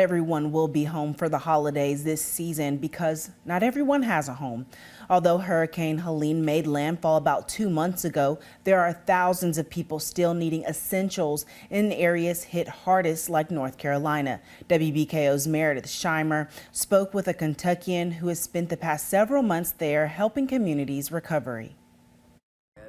Everyone will be home for the holidays this season because not everyone has a home. Although Hurricane Helene made landfall about 2 months ago, there are thousands of people still needing essentials in areas hit hardest like North Carolina. WBKO's Meredith Scheimer spoke with a Kentuckian who has spent the past several months there helping communities recovery.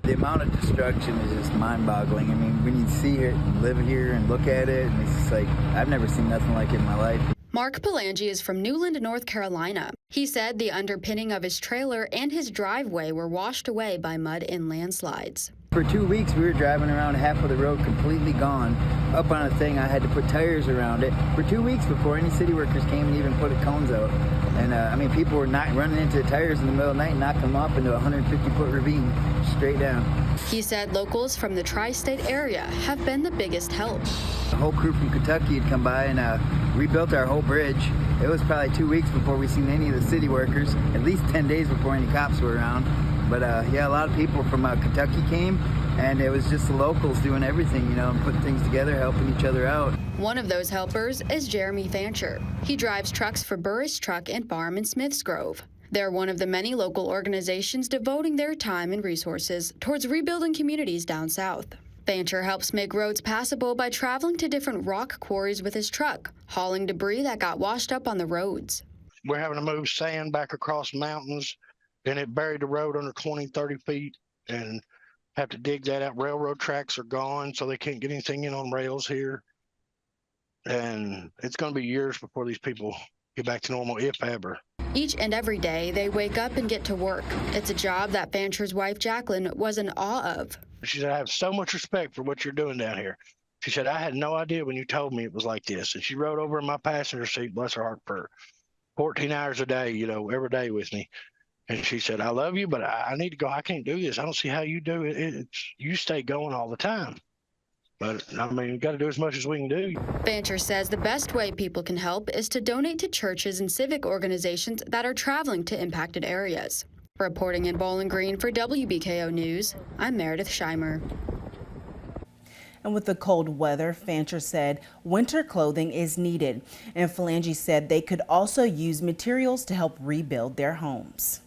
The amount of destruction is just mind-boggling. I mean, when you see it and live here and look at it, and it's just like, I've never seen nothing like it in my life. Mark Palangi is from Newland, North Carolina. He said the underpinning of his trailer and his driveway were washed away by mud and landslides. For 2 weeks, we were driving around half of the road completely gone. Up on a thing, I had to put tires around it for 2 weeks before any city workers came and even put cones out. And I mean, people were not running into the tires in the middle of the night and knocking them up into a 150-foot ravine straight down. He said locals from the tri-state area have been the biggest help. The whole crew from Kentucky had come by and rebuilt our whole bridge. It was probably 2 weeks before we seen any of the city workers, at least 10 days before any cops were around. But yeah, a lot of people from Kentucky came, and it was just the locals doing everything, you know, and putting things together, helping each other out. One of those helpers is Jeremy Fancher. He drives trucks for Burris Truck and Farm in Smiths Grove. They're one of the many local organizations devoting their time and resources towards rebuilding communities down south. Fancher helps make roads passable by traveling to different rock quarries with his truck, hauling debris that got washed up on the roads. We're having to move sand back across mountains, and it buried the road under 20, 30 feet, and have to dig that out. Railroad tracks are gone, so they can't get anything in on rails here. And it's going to be years before these people get back to normal, if ever. Each and every day, they wake up and get to work. It's a job that Fancher's wife, Jacqueline, was in awe of. She said, I have so much respect for what you're doing down here. She said, I had no idea when you told me it was like this. And she rode over in my passenger seat, bless her heart, for 14 hours a day, you know, every day with me. And she said, I love you, but I need to go. I can't do this. I don't see how you do it. You stay going all the time. But, I mean, we've got to do as much as we can do. Fancher says the best way people can help is to donate to churches and civic organizations that are traveling to impacted areas. Reporting in Bowling Green for WBKO News, I'm Meredith Scheimer. And with the cold weather, Fancher said winter clothing is needed. And Palangi said they could also use materials to help rebuild their homes.